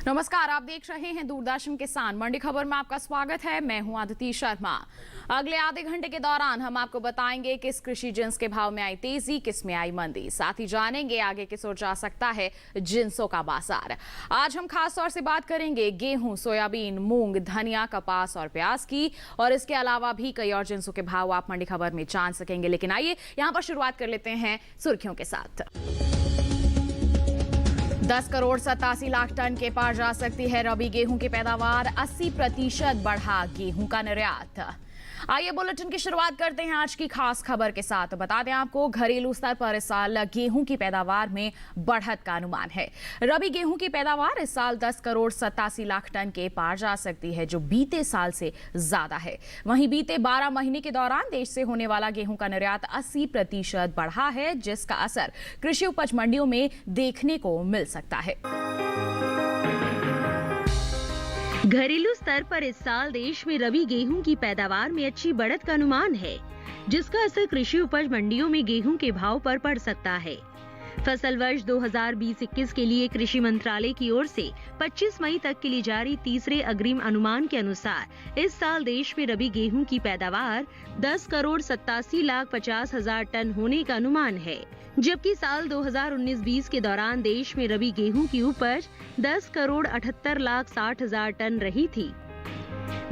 नमस्कार, आप देख रहे हैं दूरदर्शन किसान मंडी खबर में आपका स्वागत है। मैं हूं आदिति शर्मा। अगले आधे घंटे के दौरान हम आपको बताएंगे किस कृषि जिन्स के भाव में आई तेजी, किस में आई मंदी। साथ ही जानेंगे आगे किस ओर जा सकता है जिन्सों का बाजार। आज हम खास तौर से बात करेंगे गेहूं, सोयाबीन, मूंग, धनिया, कपास और प्याज की, और इसके अलावा भी कई और जिन्सों के भाव आप मंडी खबर में जान सकेंगे। लेकिन आइए यहाँ पर शुरुआत कर लेते हैं सुर्खियों के साथ। 10 करोड़ 87 लाख टन के पार जा सकती है रबी गेहूं की पैदावार, 80% बढ़ा गेहूं का निर्यात। आइए बुलेटिन की शुरुआत करते हैं आज की खास खबर के साथ। बता दें आपको, घरेलू स्तर पर इस साल गेहूं की पैदावार में बढ़त का अनुमान है। रबी गेहूं की पैदावार इस साल 10 करोड़ 87 लाख टन के पार जा सकती है, जो बीते साल से ज्यादा है। वहीं बीते 12 महीने के दौरान देश से होने वाला गेहूं का निर्यात 80% बढ़ा है, जिसका असर कृषि उपज मंडियों में देखने को मिल सकता है। घरेलू स्तर पर इस साल देश में रबी गेहूं की पैदावार में अच्छी बढ़त का अनुमान है, जिसका असर कृषि उपज मंडियों में गेहूं के भाव पर पड़ सकता है। फसल वर्ष 2020-21 के लिए कृषि मंत्रालय की ओर से 25 मई तक के लिए जारी तीसरे अग्रिम अनुमान के अनुसार इस साल देश में रबी गेहूं की पैदावार 10 करोड़ 87 लाख 50 हजार टन होने का अनुमान है, जबकि साल 2019-20 के दौरान देश में रबी गेहूं की उपज 10 करोड़ 78 लाख 60 हजार टन रही थी।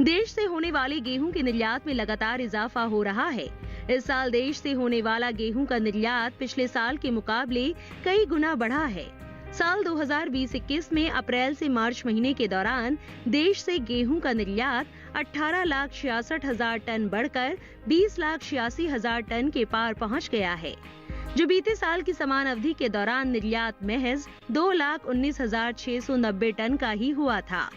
देश से होने वाले गेहूं के निर्यात में लगातार इजाफा हो रहा है। इस साल देश से होने वाला गेहूं का निर्यात पिछले साल के मुकाबले कई गुना बढ़ा है। साल 2020-21 में अप्रैल से मार्च महीने के दौरान देश से गेहूं का निर्यात 18 लाख 66 हजार टन बढ़कर 20 लाख 86 हजार टन के पार पहुंच गया है, जो बीते साल की समान अवधि के दौरान निर्यात महज 2 लाख 19 हजार 690 टन का ही हुआ था।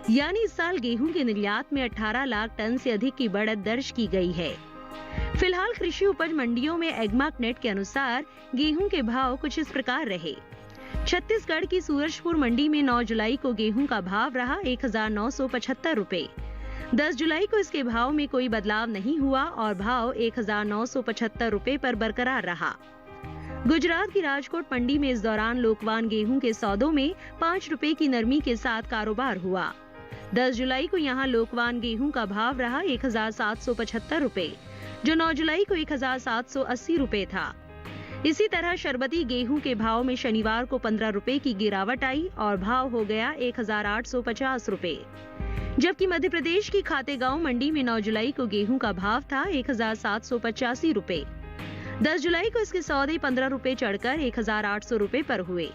यानी इस साल गेहूं के निर्यात में 18 लाख टन से अधिक की बढ़त दर्ज की गई है। फिलहाल कृषि उपज मंडियों में एग्मार्क नेट के अनुसार गेहूं के भाव कुछ इस प्रकार रहे। छत्तीसगढ़ की सूरजपुर मंडी में 9 जुलाई को गेहूं का भाव रहा 1975 रुपए। 10 जुलाई को इसके भाव में कोई बदलाव नहीं हुआ और भाव 1975 रुपए पर बरकरार रहा। गुजरात की राजकोट मंडी में इस दौरान लोकवान गेहूं के सौदों में 5 रुपए की नरमी के साथ कारोबार हुआ। 10 जुलाई को यहां लोकवान गेहूं का भाव रहा 1775 रुपए, जो 9 जुलाई को 1780 रुपए था। इसी तरह शरबती गेहूं के भाव में शनिवार को 15 रुपए की गिरावट आई और भाव हो गया 1850 रुपए, जबकि मध्य प्रदेश की खातेगांव मंडी में 9 जुलाई को गेहूं का भाव था 1785 रुपए। 10 जुलाई को इसके सौदे 15 रुपए चढ़कर 1800 रुपए पर हुए।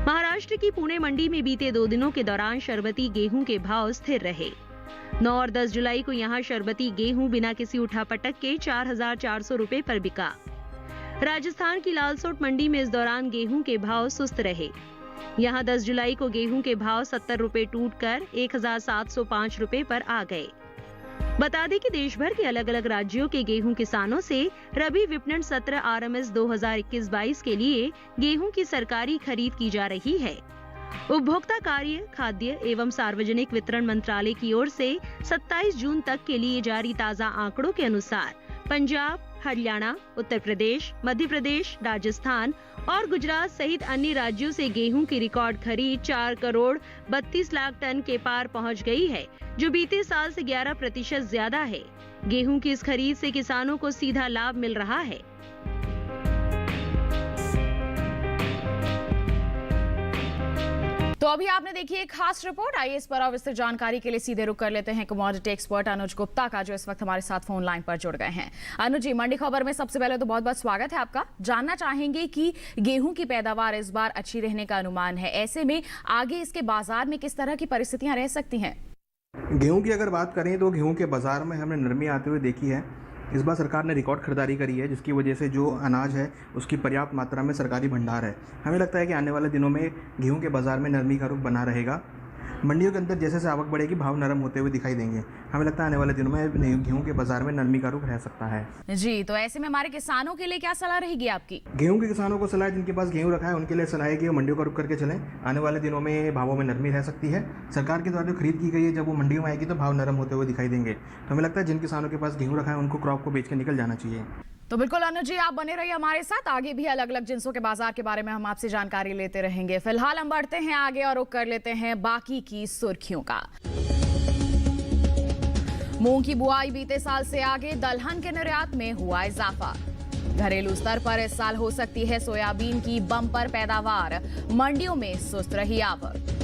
महाराष्ट्र की पुणे मंडी में बीते 2 दिनों के दौरान शरबती गेहूं के भाव स्थिर रहे। 9 और 10 जुलाई को यहां शरबती गेहूं बिना किसी उठापटक के 4400 रुपए पर बिका। राजस्थान की लालसोट मंडी में इस दौरान गेहूं के भाव सुस्त रहे। यहां 10 जुलाई को गेहूं के भाव 70 रुपए टूटकर 1705 रुपए पर आ गए। बता दें कि देश भर के अलग अलग राज्यों के गेहूं किसानों से रबी विपणन सत्र RMS 2021-22 के लिए गेहूं की सरकारी खरीद की जा रही है। उपभोक्ता कार्य, खाद्य एवं सार्वजनिक वितरण मंत्रालय की ओर से 27 जून तक के लिए जारी ताजा आंकड़ों के अनुसार पंजाब, हरियाणा, उत्तर प्रदेश, मध्य प्रदेश, राजस्थान और गुजरात सहित अन्य राज्यों से गेहूं की रिकॉर्ड खरीद 4 करोड़ 32 लाख टन के पार पहुंच गई है, जो बीते साल से 11% ज्यादा है। गेहूं की इस खरीद से किसानों को सीधा लाभ मिल रहा है। तो अभी आपने देखी एक खास रिपोर्ट। आइए इस पर और विस्तृत जानकारी के लिए सीधे रुक कर लेते हैं कमोडिटी एक्सपर्ट अनुज गुप्ता का, जो इस वक्त हमारे साथ फोन लाइन पर जुड़ गए हैं। अनुज जी, मंडी खबर में सबसे पहले तो बहुत बहुत स्वागत है आपका। जानना चाहेंगे कि गेहूं की पैदावार इस बार अच्छी रहने का अनुमान है, ऐसे में आगे इसके बाजार में किस तरह की परिस्थितियां रह सकती हैं? गेहूं की अगर बात करें तो गेहूं के बाजार में हमने नरमी आते हुए देखी है। इस बार सरकार ने रिकॉर्ड खरीदारी करी है, जिसकी वजह से जो अनाज है उसकी पर्याप्त मात्रा में सरकारी भंडार है। हमें लगता है कि आने वाले दिनों में गेहूं के बाज़ार में नरमी का रुख बना रहेगा। मंडियों के अंदर जैसे जैसे आवक बढ़ेगी, भाव नरम होते हुए दिखाई देंगे। हमें लगता है आने वाले दिनों में गेहूं के बाजार में नरमी का रुख रह सकता है। जी, तो ऐसे में हमारे किसानों के लिए क्या सलाह रहेगी आपकी? गेहूं के किसानों को सलाह, जिनके पास गेहूं रखा है उनके लिए सलाह है कि वो मंडियों का रुख करके चलें। आने वाले दिनों में भावों में नरमी रह सकती है। सरकार के द्वारा जो खरीद की गई है, जब वो मंडियों में आएगी तो भाव नरम होते हुए दिखाई देंगे। तो हमें लगता है जिन किसानों के पास गेहूं रखा है उनको क्रॉप को बेच के निकल जाना चाहिए। तो बिल्कुल अनुज जी, आप बने रहिए हमारे साथ। आगे भी अलग अलग जिंसों के बाजार के बारे में हम आपसे जानकारी लेते रहेंगे। फिलहाल हम बढ़ते हैं आगे और रुख कर लेते हैं बाकी की सुर्खियों का। मूंग की बुआई बीते साल से आगे, दलहन के निर्यात में हुआ इजाफा। घरेलू स्तर पर इस साल हो सकती है सोयाबीन की बम्पर पैदावार, मंडियों में सुस्त रही आवक।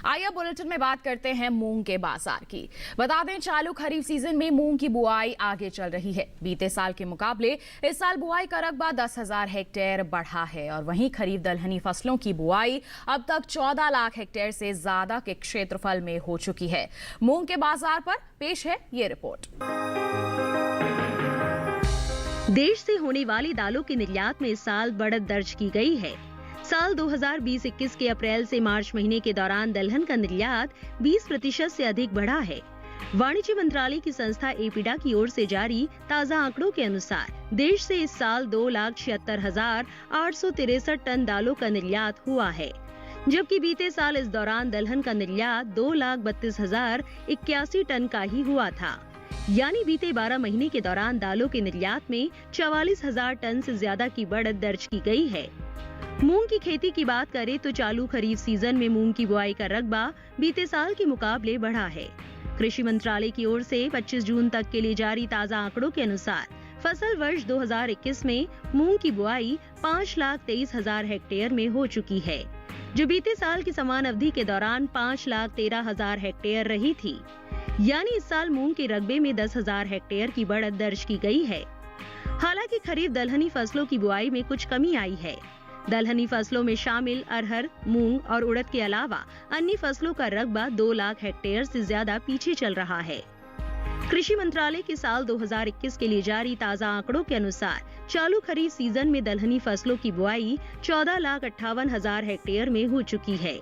आइए बुलेटिन में बात करते हैं मूंग के बाजार की। बता दें, चालू खरीफ सीजन में मूंग की बुआई आगे चल रही है। बीते साल के मुकाबले इस साल बुआई का रकबा 10,000 हेक्टेयर बढ़ा है और वहीं खरीफ दलहनी फसलों की बुआई अब तक 14 लाख हेक्टेयर से ज्यादा के क्षेत्रफल में हो चुकी है। मूंग के बाजार पर पेश है ये रिपोर्ट। देश से होने वाली दालों के निर्यात में इस साल बढ़त दर्ज की गई है। साल 2020-21 के अप्रैल से मार्च महीने के दौरान दलहन का निर्यात 20% से अधिक बढ़ा है। वाणिज्य मंत्रालय की संस्था एपीडा की ओर से जारी ताजा आंकड़ों के अनुसार देश से इस साल 2,76,863 टन दालों का निर्यात हुआ है, जबकि बीते साल इस दौरान दलहन का निर्यात 2,32,081 टन का ही हुआ था। यानी बीते 12 महीने के दौरान दालों के निर्यात में 44,000 टन से ज्यादा की बढ़त दर्ज की गई है। मूंग की खेती की बात करें तो चालू खरीफ सीजन में मूंग की बुआई का रकबा बीते साल के मुकाबले बढ़ा है। कृषि मंत्रालय की ओर से 25 जून तक के लिए जारी ताजा आंकड़ों के अनुसार फसल वर्ष 2021 में मूंग की बुआई 5,23,000 हेक्टेयर में हो चुकी है, जो बीते साल की समान अवधि के दौरान 5,13,000 हेक्टेयर रही थी। यानी इस साल मूंग के रकबे में 10,000 हेक्टेयर की बढ़त दर्ज की गई है। हालांकि खरीफ दलहनी फसलों की बुआई में कुछ कमी आई है। दलहनी फसलों में शामिल अरहर, मूंग और उड़द के अलावा अन्य फसलों का रकबा 2 लाख हेक्टेयर से ज्यादा पीछे चल रहा है। कृषि मंत्रालय के साल 2021 के लिए जारी ताजा आंकड़ों के अनुसार चालू खरीफ सीजन में दलहनी फसलों की बुआई 14,58,000 हेक्टेयर में हो चुकी है,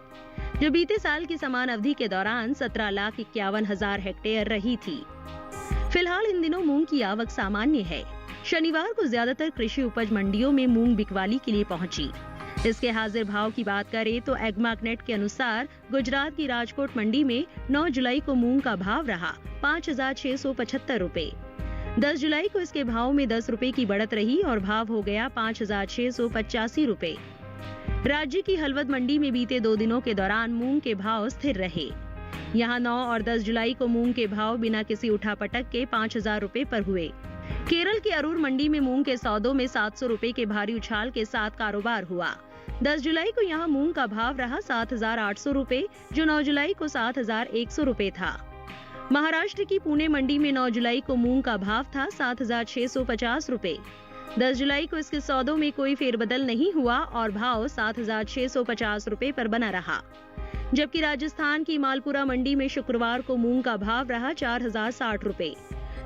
जो बीते साल की समान अवधि के दौरान 17,51,000 हेक्टेयर रही थी। फिलहाल इन दिनों मूंग की आवक सामान्य है। शनिवार को ज्यादातर कृषि उपज मंडियों में मूंग बिकवाली के लिए पहुंची। इसके हाजिर भाव की बात करें तो एग्मार्कनेट के अनुसार गुजरात की राजकोट मंडी में 9 जुलाई को मूंग का भाव रहा 5,675 रुपए। 10 जुलाई को इसके भाव में 10 रुपए की बढ़त रही और भाव हो गया 5,685 रुपए। राज्य की हलवद मंडी में बीते 2 दिनों के दौरान मूंग के भाव स्थिर रहे। यहाँ 9 और 10 जुलाई को मूंग के भाव बिना किसी उठापटक के 5,000 रुपए पर हुए। केरल की अरूर मंडी में मूंग के सौदों में 700 रुपए के भारी उछाल के साथ कारोबार हुआ। 10 जुलाई को यहाँ मूंग का भाव रहा 7,800 रुपए, जो 9 जुलाई को 7,100 रुपए था। महाराष्ट्र की पुणे मंडी में 9 जुलाई को मूंग का भाव था 7,650 रुपए। 10 जुलाई को इसके सौदों में कोई फेरबदल नहीं हुआ और भाव 7,650 रुपए पर बना रहा। जबकि राजस्थान की मालपुरा मंडी में शुक्रवार को मूंग का भाव रहा 4,060 रुपए,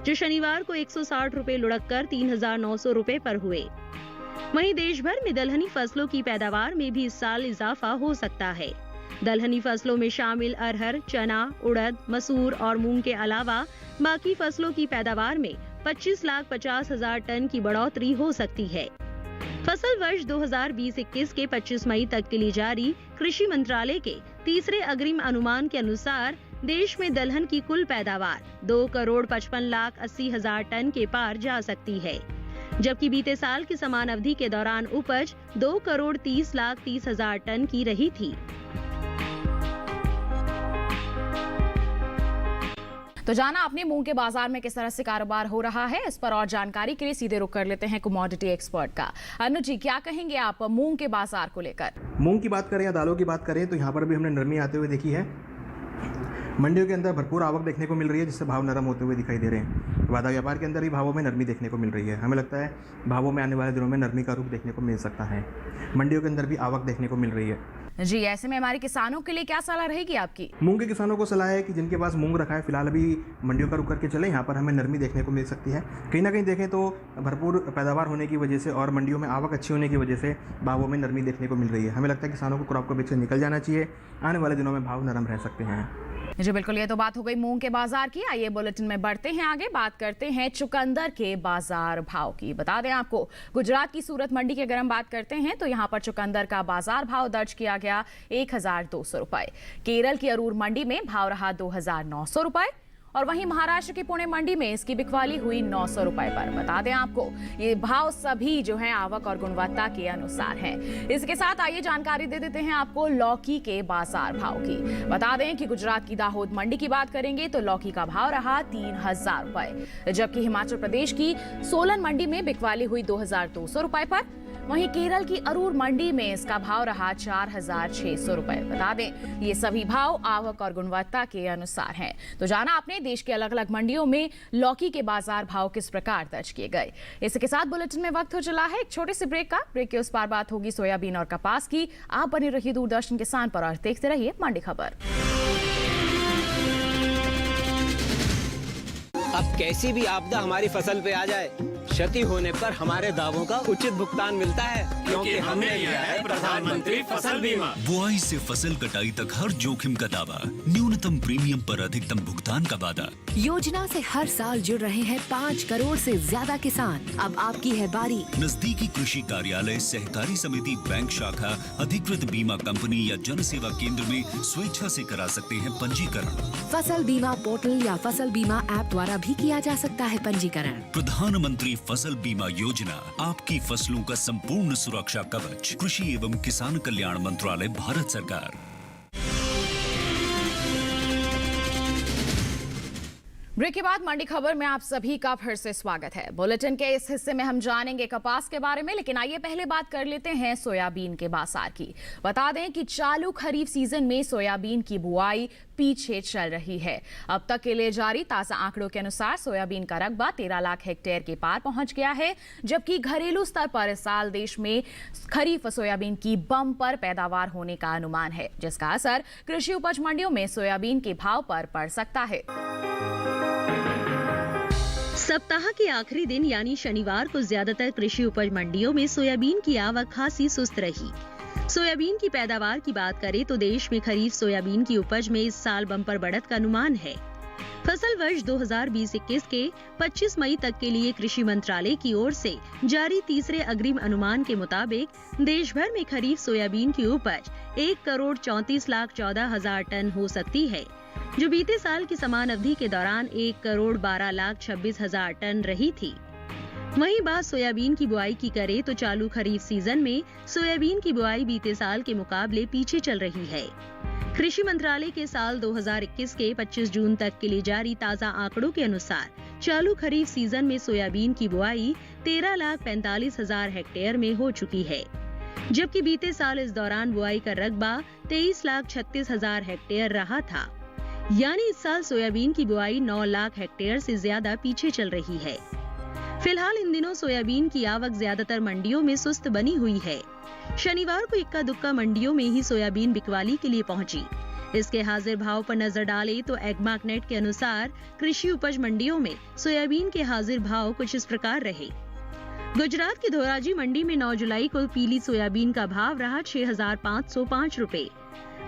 जो शनिवार को 160 रुपए लुढ़क कर 3,900 रुपए पर हुए। वहीं देश भर में दलहनी फसलों की पैदावार में भी इस साल इजाफा हो सकता है। दलहनी फसलों में शामिल अरहर, चना, उड़द, मसूर और मूंग के अलावा बाकी फसलों की पैदावार में 25,50,000 टन की बढ़ोतरी हो सकती है। फसल वर्ष 2020-21 के 25 मई तक के लिए जारी कृषि मंत्रालय के तीसरे अग्रिम अनुमान के अनुसार देश में दलहन की कुल पैदावार 2,55,80,000 टन के पार जा सकती है, जबकि बीते साल की समान अवधि के दौरान उपज 2,30,30,000 टन की रही थी। तो जाना आपने मूंग के बाजार में किस तरह से कारोबार हो रहा है, इस पर और जानकारी के लिए सीधे रुख कर लेते हैं कमोडिटी एक्सपर्ट का। अनुज जी, क्या कहेंगे आप मूंग के बाजार को लेकर? मूंग की बात करें या दालों की बात करें तो यहाँ पर भी हमने नरमी आते हुए देखी है। मंडियों के अंदर भरपूर आवक देखने को मिल रही है, जिससे भाव नरम होते हुए दिखाई दे रहे हैं। वादा व्यापार के अंदर भी भावों में नरमी देखने को मिल रही है। हमें लगता है भावों में आने वाले दिनों में नरमी का रुख देखने को मिल सकता है। मंडियों के अंदर भी आवक देखने को मिल रही है। जी, ऐसे में हमारे किसानों के लिए क्या सलाह रहेगी आपकी? मूंग के किसानों को सलाह है कि जिनके पास मूंग रखा है फिलहाल अभी मंडियों का रुख करके चले। यहाँ पर हमें नरमी देखने को मिल सकती है। कहीं ना कहीं देखें तो भरपूर पैदावार होने की वजह से और मंडियों में आवक अच्छी होने की वजह से भावों में नरमी देखने को मिल रही है। हमें लगता है किसानों को क्रॉप को बेचकर निकल जाना चाहिए। आने वाले दिनों में भाव नरम रह सकते हैं। जी बिल्कुल, ये तो बात हो गई मूंग के बाजार की। आइए बुलेटिन में बढ़ते हैं आगे, बात करते हैं चुकंदर के बाजार भाव की। बता दें आपको, गुजरात की सूरत मंडी की अगर हम बात करते हैं तो यहाँ पर चुकंदर का बाजार भाव दर्ज किया गया 1,200 रुपए। केरल की अरूर मंडी में भाव रहा 2,900 रुपए और वहीं महाराष्ट्र की पुणे मंडी में इसकी बिकवाली हुई 900 रुपए पर। बता दें आपको, ये भाव सभी जो है आवक और गुणवत्ता के अनुसार हैं। इसके साथ आइए जानकारी दे देते हैं आपको लौकी के बाजार भाव की। बता दें कि गुजरात की दाहोद मंडी की बात करेंगे तो लौकी का भाव रहा 3000 रुपए, जबकि हिमाचल प्रदेश की सोलन मंडी में बिकवाली हुई 2200 रुपए पर। वहीं केरल की अरूर मंडी में इसका भाव रहा 4600 रुपए। बता दें ये सभी भाव आवक और गुणवत्ता के अनुसार हैं। तो जाना आपने देश के अलग अलग मंडियों में लौकी के बाजार भाव किस प्रकार दर्ज किए गए। इसके साथ बुलेटिन में वक्त हो चला है एक छोटे से ब्रेक का। ब्रेक के उस पार बात होगी सोयाबीन और कपास की। आप बने रहिए दूरदर्शन किसान पर और देखते रहिए मंडी खबर। अब कैसी भी आपदा हमारी फसल पे आ जाए, क्षति होने पर हमारे दावों का उचित भुगतान मिलता है, क्योंकि हमने लिया है प्रधानमंत्री फसल बीमा। बुआई से फसल कटाई तक हर जोखिम का दावा, न्यूनतम प्रीमियम पर अधिकतम भुगतान का वादा। योजना से हर साल जुड़ रहे हैं 5 करोड़ से ज्यादा किसान। अब आपकी है बारी। नजदीकी कृषि कार्यालय, सहकारी समिति, बैंक शाखा, अधिकृत बीमा कंपनी या जन सेवा केंद्र में स्वेच्छा से करा सकते हैं पंजीकरण। फसल बीमा पोर्टल या फसल बीमा ऐप द्वारा भी किया जा सकता है पंजीकरण। प्रधानमंत्री फसल बीमा योजना, आपकी फसलों का संपूर्ण सुरक्षा कवच। कृषि एवं किसान कल्याण मंत्रालय, भारत सरकार। ब्रेक के बाद मंडी खबर में आप सभी का फिर से स्वागत है। बुलेटिन के इस हिस्से में हम जानेंगे कपास के बारे में, लेकिन आइए पहले बात कर लेते हैं सोयाबीन के बाजार की। बता दें कि चालू खरीफ सीजन में सोयाबीन की बुआई पीछे चल रही है। अब तक के लिए जारी ताजा आंकड़ों के अनुसार सोयाबीन का रकबा 13 लाख हेक्टेयर के पार पहुंच गया है, जबकि घरेलू स्तर पर इस साल देश में खरीफ सोयाबीन की बम्पर पैदावार होने का अनुमान है, जिसका असर कृषि उपज मंडियों में सोयाबीन के भाव पर पड़ सकता है। सप्ताह के आखिरी दिन यानी शनिवार को ज्यादातर कृषि उपज मंडियों में सोयाबीन की आवक खासी सुस्त रही। सोयाबीन की पैदावार की बात करें तो देश में खरीफ सोयाबीन की उपज में इस साल बम्पर बढ़त का अनुमान है। फसल वर्ष 2020-21 के 25 मई तक के लिए कृषि मंत्रालय की ओर से जारी तीसरे अग्रिम अनुमान के मुताबिक देश भर में खरीफ सोयाबीन की उपज 1,34,14,000 टन हो सकती है, जो बीते साल की समान अवधि के दौरान 1,12,26,000 टन रही थी। वहीं बात सोयाबीन की बुआई की करें तो चालू खरीफ सीजन में सोयाबीन की बुआई बीते साल के मुकाबले पीछे चल रही है। कृषि मंत्रालय के साल 2021 के 25 जून तक के लिए जारी ताजा आंकड़ों के अनुसार चालू खरीफ सीजन में सोयाबीन की बुआई 13,45,000 हेक्टेयर में हो चुकी है, जबकि बीते साल इस दौरान बुआई का रकबा 23,36,000 हेक्टेयर रहा था। यानी इस साल सोयाबीन की बुआई 9 लाख हेक्टेयर से ज्यादा पीछे चल रही है। फिलहाल इन दिनों सोयाबीन की आवक ज्यादातर मंडियों में सुस्त बनी हुई है। शनिवार को इक्का दुक्का मंडियों में ही सोयाबीन बिकवाली के लिए पहुंची। इसके हाजिर भाव पर नजर डाले तो एग्मार्कनेट के अनुसार कृषि उपज मंडियों में सोयाबीन के हाजिर भाव कुछ इस प्रकार रहे। गुजरात की धोराजी मंडी में 9 जुलाई को पीली सोयाबीन का भाव रहा 6,505 रुपए।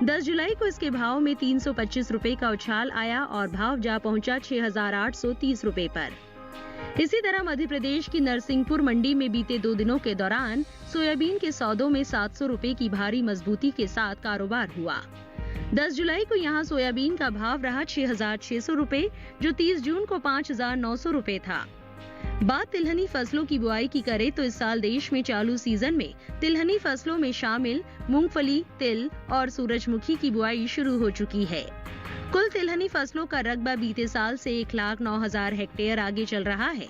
10 जुलाई को इसके भाव में 325 रुपए का उछाल आया और भाव जा पहुंचा 6,830 रुपए पर। इसी तरह मध्य प्रदेश की नरसिंहपुर मंडी में बीते 2 दिनों के दौरान सोयाबीन के सौदों में 700 रुपए की भारी मजबूती के साथ कारोबार हुआ। 10 जुलाई को यहां सोयाबीन का भाव रहा 6,600 रुपए, जो 30 जून को 5,900 रुपए था। बात तिलहनी फसलों की बुआई की करें तो इस साल देश में चालू सीजन में तिलहनी फसलों में शामिल मूंगफली, तिल और सूरजमुखी की बुआई शुरू हो चुकी है। कुल तिलहनी फसलों का रकबा बीते साल से 1,09,000 हेक्टेयर आगे चल रहा है।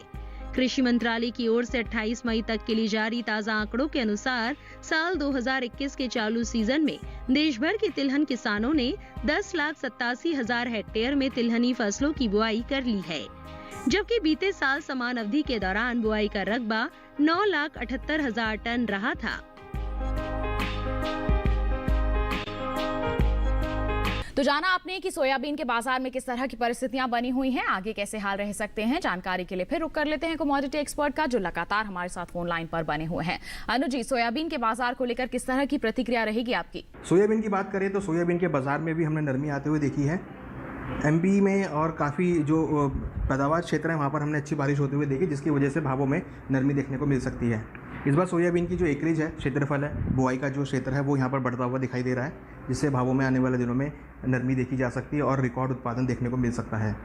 कृषि मंत्रालय की ओर से 28 मई तक के लिए जारी ताजा आंकड़ों के अनुसार साल 2021 के चालू सीजन में देश भर के तिलहन किसानों ने 10,87,000 हेक्टेयर में तिलहनी फसलों की बुआई कर ली है, जबकि बीते साल समान अवधि के दौरान बुआई का रकबा 9,78,000 टन रहा था। तो जाना आपने कि सोयाबीन के बाजार में किस तरह की परिस्थितियां बनी हुई हैं, आगे कैसे हाल रह सकते हैं। जानकारी के लिए फिर रुक कर लेते हैं कमोडिटी एक्सपर्ट का, जो लगातार हमारे साथ फोन लाइन पर बने हुए हैं। अनुज जी, सोयाबीन के बाजार को लेकर किस तरह की प्रतिक्रिया रहेगी आपकी? सोयाबीन की बात करें तो सोयाबीन के बाजार में भी हमने नरमी आते हुए देखी है। एमपी में और काफ़ी जो पैदावार क्षेत्र है वहाँ पर हमने अच्छी बारिश होते हुए देखी, जिसकी वजह से भावों में नरमी देखने को मिल सकती है। इस बार सोयाबीन की जो एकरेज है, क्षेत्रफल है, बुआई का जो क्षेत्र है वो यहाँ पर बढ़ता हुआ दिखाई दे रहा है, जिससे भावों में आने वाले दिनों में नरमी देखी जा सकती है और रिकॉर्ड उत्पादन देखने को मिल सकता है।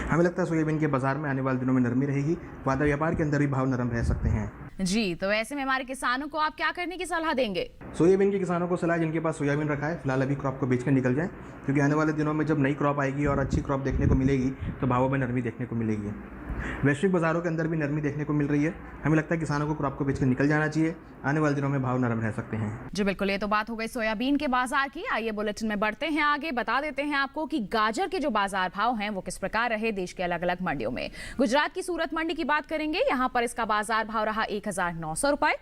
हमें लगता है सोयाबीन के बाजार में आने वाले दिनों में नरमी रहेगी, वादा व्यापार के अंदर भी भाव नरम रह सकते हैं। जी, तो ऐसे में हमारे किसानों को आप क्या करने की सलाह देंगे? सोयाबीन के किसानों को सलाह, जिनके पास सोयाबीन रखा है फिलहाल अभी क्रॉप को बेच कर निकल जाए, क्योंकि आने वाले दिनों में जब नई क्रॉप आएगी और अच्छी क्रॉप देखने को मिलेगी तो भावों में नरमी देखने को मिलेगी। वैश्विक बाजारों के अंदर भी नरमी देखने को मिल रही है। हमें लगता है किसानों को क्रॉप को बेचकर निकल जाना चाहिए, आने वाले दिनों में भाव नरम रह सकते हैं। जी बिल्कुल, ये तो बात हो गई सोयाबीन के बाजार की। आइए बुलेटिन में बढ़ते हैं आगे, बता देते हैं आपको कि गाजर के जो बाजार भाव हैं वो किस प्रकार रहे देश के अलग अलग मंडियों में। गुजरात की सूरत मंडी की बात करेंगे, यहाँ पर इसका बाजार भाव रहा 1,900 रुपए।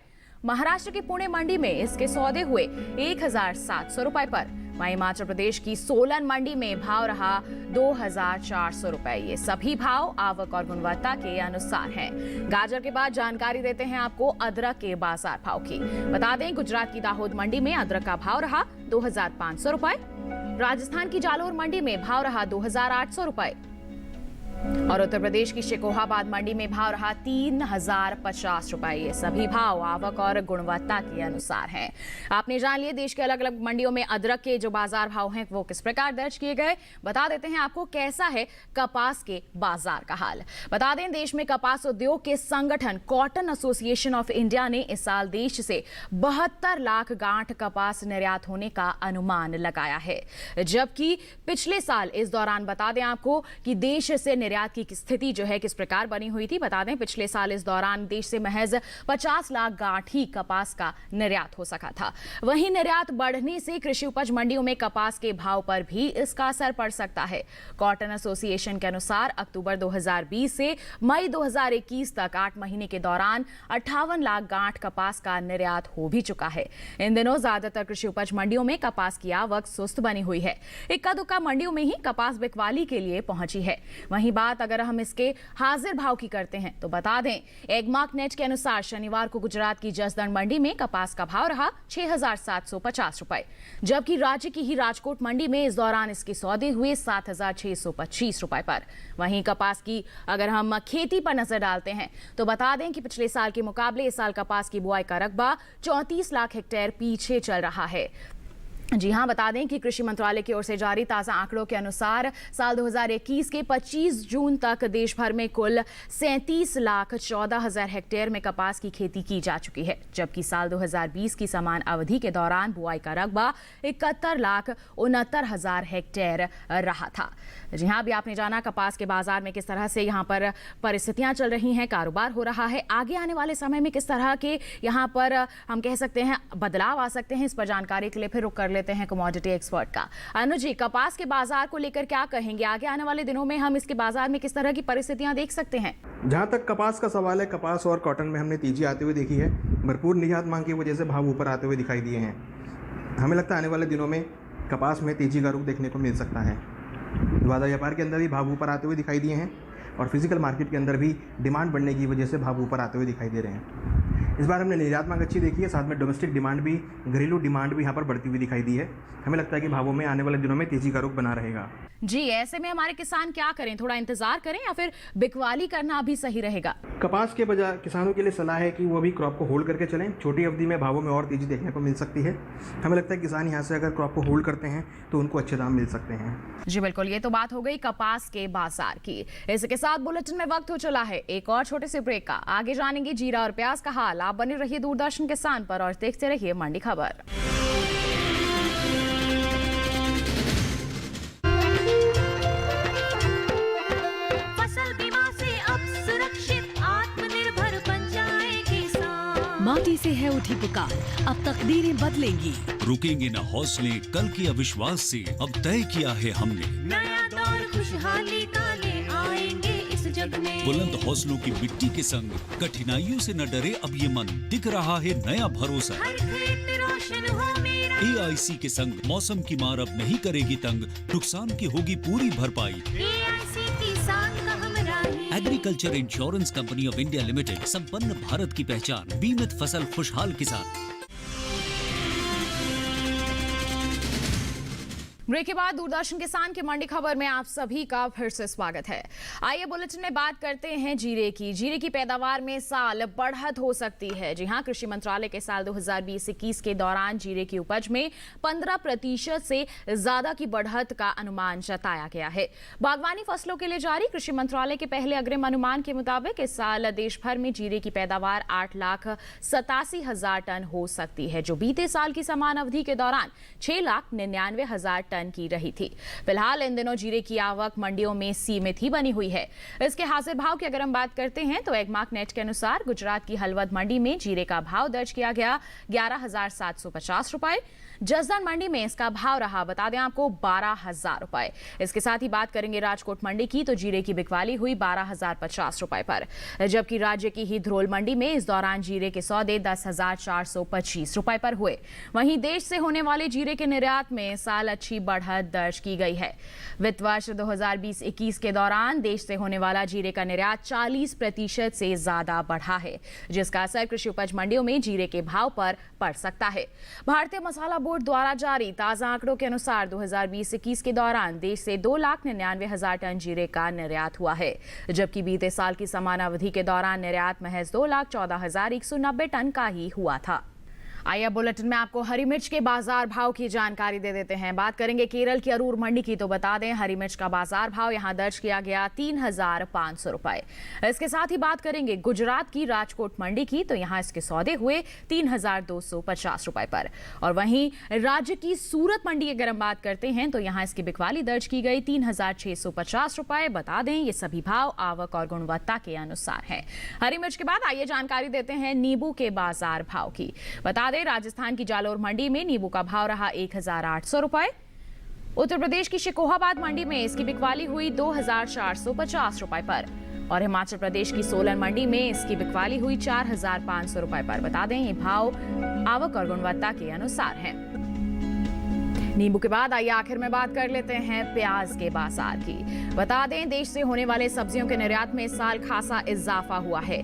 महाराष्ट्र की पुणे मंडी में इसके सौदे हुए 1,700 रुपए पर। वहीं हिमाचल प्रदेश की सोलन मंडी में भाव रहा 2,400 रुपए। ये सभी भाव आवक और गुणवत्ता के अनुसार हैं। गाजर के बाद जानकारी देते हैं आपको अदरक के बाजार भाव की। बता दें, गुजरात की दाहोद मंडी में अदरक का भाव रहा 2,500 रुपए। राजस्थान की जालोर मंडी में भाव रहा 2,800 रुपए और उत्तर प्रदेश की शिकोहाबाद मंडी में भाव रहा 3,050 रुपए। ये सभी भाव आवक और गुणवत्ता के अनुसार हैं। आपने जान लिए देश के अलग अलग मंडियों में अदरक के जो बाजार भाव हैं वो किस प्रकार दर्ज किए गए। बता देते हैं आपको कैसा है कपास के बाजार का हाल। बता दें, देश में कपास उद्योग के संगठन कॉटन एसोसिएशन ऑफ इंडिया ने इस साल देश से 72 लाख गांठ कपास निर्यात होने का अनुमान लगाया है, जबकि पिछले साल इस दौरान बता दें आपको कि देश से निर्यात की स्थिति जो है किस प्रकार बनी हुई थी। बता दें, पिछले साल इस दौरान देश से महज 50 लाख गांठ ही कपास का निर्यात हो सका था। वहीं निर्यात बढ़ने से कृषि उपज मंडियों में कपास के भाव पर भी इसका असर पड़ सकता है। कॉटन एसोसिएशन के अनुसार अक्टूबर 2020 से मई 2021 तक 8 महीने के दौरान 58 लाख गांठ कपास का निर्यात हो भी चुका है। इन दिनों ज्यादातर कृषि उपज मंडियों में कपास की आवक सुस्त बनी हुई है। इक्का दुक्का मंडियों में ही कपास बिकवाली के लिए पहुंची है। वहीं बात अगर हम इसके हाजिर भाव की करते हैं तो बता दें, एगमार्क नेट के अनुसार शनिवार को गुजरात की जसदण मंडी में कपास का भाव रहा 6,750 रुपए, जबकि राज्य की ही राजकोट मंडी में इस दौरान इसके सौदे हुए 7,625 रुपए पर। वहीं कपास की अगर हम खेती पर नजर डालते हैं तो बता दें कि पिछले साल के मुकाबले इस साल कपास की बुआई का रकबा 34 लाख हेक्टेयर पीछे चल रहा है। जी हां, बता दें कि कृषि मंत्रालय की ओर से जारी ताजा आंकड़ों के अनुसार साल 2021 के 25 जून तक देश भर में कुल 37,14,000 हेक्टेयर में कपास की खेती की जा चुकी है, जबकि साल 2020 की समान अवधि के दौरान बुआई का रकबा 71,69,000 हेक्टेयर रहा था। जी हां, अभी आपने जाना कपास के बाजार में किस तरह से यहाँ पर परिस्थितियां चल रही हैं, कारोबार हो रहा है। आगे आने वाले समय में किस तरह के यहाँ पर हम कह सकते हैं बदलाव आ सकते हैं, इस पर जानकारी के लिए फिर रुक कर लेते हैं कमोडिटी एक्सपर्ट का। अनु जी, कपास के बाजार को लेकर क्या कहेंगे? आगे आने वाले दिनों में हम इसके बाजार में किस तरह की परिस्थितियां देख सकते हैं? जहां तक कपास का सवाल है, कपास और कॉटन में हमने तेजी आते हुए देखी है। भरपूर निर्यात मांग की वजह से भाव ऊपर आते हुए दिखाई दिए हैं। हमें लगता है आने वाले दिनों में कपास में तेजी का रुख देखने को मिल सकता है। वादा व्यापार के अंदर भी भाव ऊपर आते हुए दिखाई दिए हैं और फिजिकल मार्केट के अंदर भी डिमांड बढ़ने की वजह से भाव ऊपर आते हुए दिखाई दे रहे हैं। इस बार हमने निर्यात मांग अच्छी देखी है, साथ में डोमेस्टिक डिमांड भी, घरेलू डिमांड भी यहाँ पर बढ़ती हुई दिखाई दी है। हमें लगता है कि भावों में आने वाले दिनों में तेजी का रुख बना रहेगा। जी, ऐसे में हमारे किसान क्या करें? थोड़ा इंतजार करें या फिर बिकवाली करना अभी सही रहेगा? कपास के बजाय किसानों के लिए सलाह है कि वो अभी क्रॉप को होल्ड करके चलें। छोटी अवधि में भावों में और तेजी देखने को मिल सकती है। हमें लगता है किसान यहाँ से अगर क्रॉप को होल्ड करते हैं तो उनको अच्छे दाम मिल सकते हैं। जी बिल्कुल, ये तो बात हो गई कपास के बाजार की। इसके साथ बुलेटिन में वक्त हो चला है एक और छोटे से ब्रेक का। आगे जानेंगे जीरा और प्याज का हाल। आप बने रहिए दूरदर्शन किसान पर और देखते रहिए मंडी खबर। फसल बीमा से अब सुरक्षित आत्मनिर्भर बन जाए किसान। माटी से है उठी पुकार, अब तकदीरें बदलेंगी। रुकेंगे न हौसले कल के अविश्वास से, अब तय किया है हमने। नया दौर खुशहाली का ले आएंगे इस जग में। बुलंद हौसलों की मिट्टी के संग कठिनाइयों से न डरे अब ये मन, दिख रहा है नया भरोसा। हर खेत रोशन हो मेरा। AIC के संग मौसम की मार अब नहीं करेगी तंग, नुकसान की होगी पूरी भरपाई। AIC किसान का हमराही। Agriculture insurance company of India limited, संपन्न भारत की पहचान, बीमित फसल खुशहाल किसान। ब्रेक के बाद दूरदर्शन किसान की मंडी खबर में आप सभी का फिर से स्वागत है। आइए बुलेटिन में बात करते हैं जीरे की। जीरे की पैदावार में साल बढ़त हो सकती है। जी हां, कृषि मंत्रालय के साल 2020-21 के दौरान जीरे की उपज में 15% से ज्यादा की बढ़त का अनुमान जताया गया है। बागवानी फसलों के लिए जारी कृषि मंत्रालय के पहले अग्रिम अनुमान के मुताबिक इस साल देश भर में जीरे की पैदावार 8,87,000 टन हो सकती है, जो बीते साल की समान अवधि के दौरान 6,99,000 टन की रही थी। फिलहाल इन दिनों जीरे की आवक मंडियों में सीमित ही बनी हुई है। इसके हाजिर भाव की अगर हम बात करते हैं तो एगमार्क नेट के अनुसार गुजरात की हलवद मंडी में जीरे का भाव दर्ज किया गया 11,750 रुपए। जसदन मंडी में इसका भाव रहा, बता दें आपको, 12,000 रुपए। इसके साथ ही बात करेंगे राजकोट मंडी की, तो जीरे की बिकवाली हुई 12,050 रुपए पर, जबकि राज्य की ही ध्रोल मंडी में इस दौरान जीरे के सौदे 10,425 रुपए पर हुए। वहीं देश से होने वाले जीरे के निर्यात में साल अच्छी बढ़त दर्ज की गई है। वित्त वर्ष 2020-21 के दौरान देश से होने वाला जीरे का निर्यात 40% से ज्यादा बढ़ा है, जिसका असर कृषि उपज मंडियों में जीरे के भाव पर पड़ सकता है। भारतीय मसाला बोर्ड द्वारा जारी ताजा आंकड़ों के अनुसार 2020-21 के दौरान देश से 2,99,000 टन जीरे का निर्यात हुआ है, जबकि बीते साल की समान अवधि के दौरान निर्यात महज 2,14,190 टन का ही हुआ था। आइए बुलेटिन में आपको हरी मिर्च के बाजार भाव की जानकारी दे देते हैं। बात करेंगे केरल की अरूर मंडी की, तो बता दें हरी मिर्च का बाजार भाव यहां दर्ज किया गया 3,500 रुपए। इसके साथ ही बात करेंगे गुजरात की राजकोट मंडी की, तो यहां इसके सौदे हुए 3,250 रुपए पर। और वहीं राज्य की सूरत मंडी की अगर हम बात करते हैं तो यहां इसकी बिकवाली दर्ज की गई 3,650 रुपए। बता दें ये सभी भाव आवक और गुणवत्ता के अनुसार है। हरी मिर्च के बाद आइए जानकारी देते हैं नींबू के बाजार भाव की। बता राजस्थान की जालोर मंडी में नींबू का भाव रहा 1,800 रुपए। उत्तर प्रदेश की शिकोहाबाद मंडी में इसकी बिकवाली हुई 2,450 रुपए पर, और हिमाचल प्रदेश की सोलन मंडी में इसकी बिकवाली हुई 4,500 रुपए पर। बता दें ये भाव आवक और गुणवत्ता के अनुसार हैं। नींबू के बाद आइए आखिर में बात कर लेते हैं प्याज के बाजार की। बता दें देश से होने वाले सब्जियों के निर्यात में इस साल खासा इजाफा हुआ है।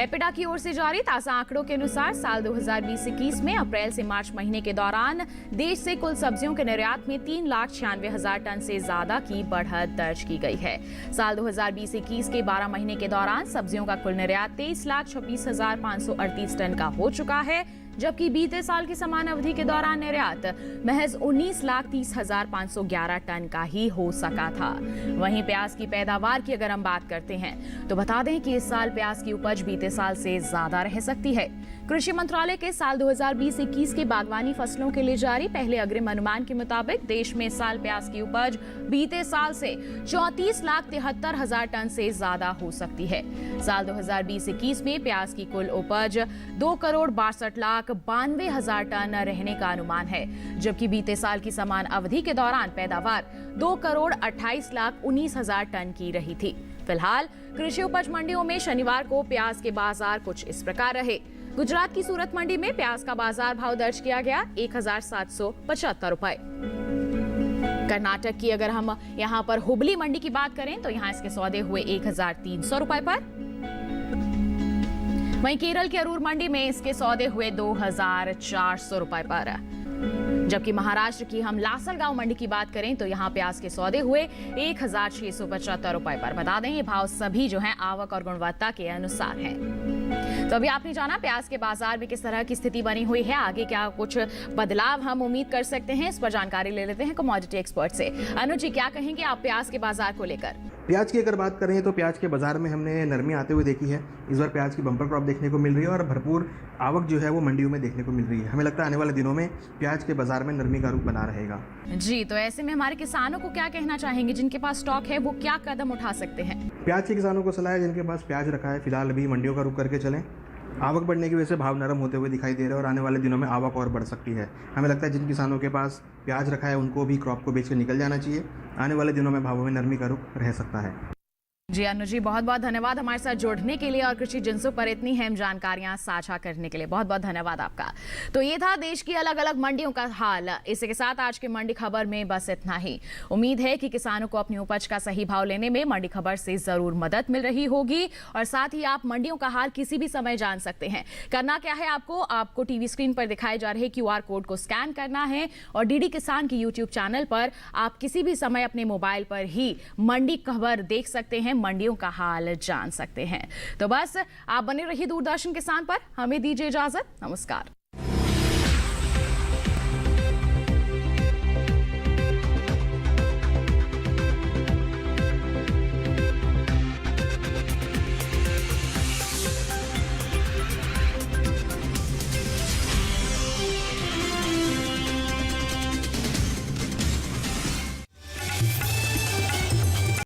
एपिडा की ओर से जारी ताजा आंकड़ों के अनुसार साल 2020-21 में अप्रैल से मार्च महीने के दौरान देश से कुल सब्जियों के निर्यात में 3,96,000 टन से ज्यादा की बढ़त दर्ज की गई है। साल 2020-21 के 12 महीने के दौरान सब्जियों का कुल निर्यात 23,26,538 टन का हो चुका है, जबकि बीते साल की समान अवधि के दौरान निर्यात महज 19,30,511 टन का ही हो सका था। वहीं प्याज की पैदावार की अगर हम बात करते हैं तो बता दें कि इस साल प्याज की उपज बीते साल से ज्यादा रह सकती है। कृषि मंत्रालय के साल 2020-21 के बागवानी फसलों के लिए जारी पहले अग्रिम अनुमान के मुताबिक देश में इस साल प्याज की उपज बीते साल से 34,73,000 टन से ज्यादा हो सकती है। साल 2020-21 में प्याज की कुल उपज 2,62,92,000 टन रहने का अनुमान है, जबकि बीते साल की समान अवधि के दौरान पैदावार 2,28,19,000 टन की रही थी। फिलहाल कृषि उपज मंडियों में शनिवार को प्याज के बाजार कुछ इस प्रकार रहे। गुजरात की सूरत मंडी में प्याज का बाजार भाव दर्ज किया गया 1,775 रुपए। कर्नाटक की अगर हम यहां पर हुबली मंडी की बात करें तो यहां इसके सौदे हुए 1,300 रुपए पर। वहीं केरल की अरूर मंडी में इसके सौदे हुए 2,400 रुपए पर, जबकि महाराष्ट्र की हम लासलगांव मंडी की बात करें तो यहां प्याज के सौदे हुए 1,675 रुपए पर। बता दें ये भाव सभी जो हैं आवक और गुणवत्ता के अनुसार हैं। तो अभी आपने जाना प्याज के बाजार में किस तरह की स्थिति बनी हुई है, आगे क्या कुछ बदलाव हम उम्मीद कर सकते हैं, इस पर जानकारी ले लेते हैं कमोडिटी एक्सपर्ट से। अनुज जी, क्या कहेंगे आप प्याज के बाजार को लेकर? प्याज की अगर बात करें तो प्याज के बाजार में हमने नरमी आते हुए देखी है। इस बार प्याज की बम्पर क्रॉप देखने को मिल रही है और भरपूर आवक जो है वो मंडियों में देखने को मिल रही है। हमें लगता है आने वाले दिनों में प्याज के बाजार में नरमी का रूप बना रहेगा। जी, तो ऐसे में हमारे किसानों को क्या कहना चाहेंगे, जिनके पास स्टॉक है वो क्या कदम उठा सकते हैं? प्याज के किसानों को सलाह है जिनके पास प्याज रखा है फिलहाल अभी मंडियों का रुख करके चलें। आवक बढ़ने की वजह से भाव नरम होते हुए दिखाई दे रहे हैं और आने वाले दिनों में आवक और बढ़ सकती है। हमें लगता है जिन किसानों के पास प्याज रखा है उनको भी क्रॉप को बेच कर निकल जाना चाहिए। आने वाले दिनों में भावों में नरमी का रुख रह सकता है। जी अनु जी, बहुत बहुत धन्यवाद हमारे साथ जुड़ने के लिए और कृषि जिंसों पर इतनी अहम जानकारियां साझा करने के लिए। बहुत बहुत धन्यवाद आपका। तो ये था देश की अलग अलग मंडियों का हाल। इसी के साथ आज की मंडी खबर में बस इतना ही। उम्मीद है कि किसानों को अपनी उपज का सही भाव लेने में मंडी खबर से जरूर मदद मिल रही होगी और साथ ही आप मंडियों का हाल किसी भी समय जान सकते हैं। करना क्या है, आपको टीवी स्क्रीन पर दिखाए जा रहे QR कोड को स्कैन करना है और डीडी किसान की YouTube चैनल पर आप किसी भी समय अपने मोबाइल पर ही मंडी खबर देख सकते हैं, मंडियों का हाल जान सकते हैं। तो बस आप बने रहिए दूरदर्शन किसान पर। हमें दीजिए इजाजत। नमस्कार।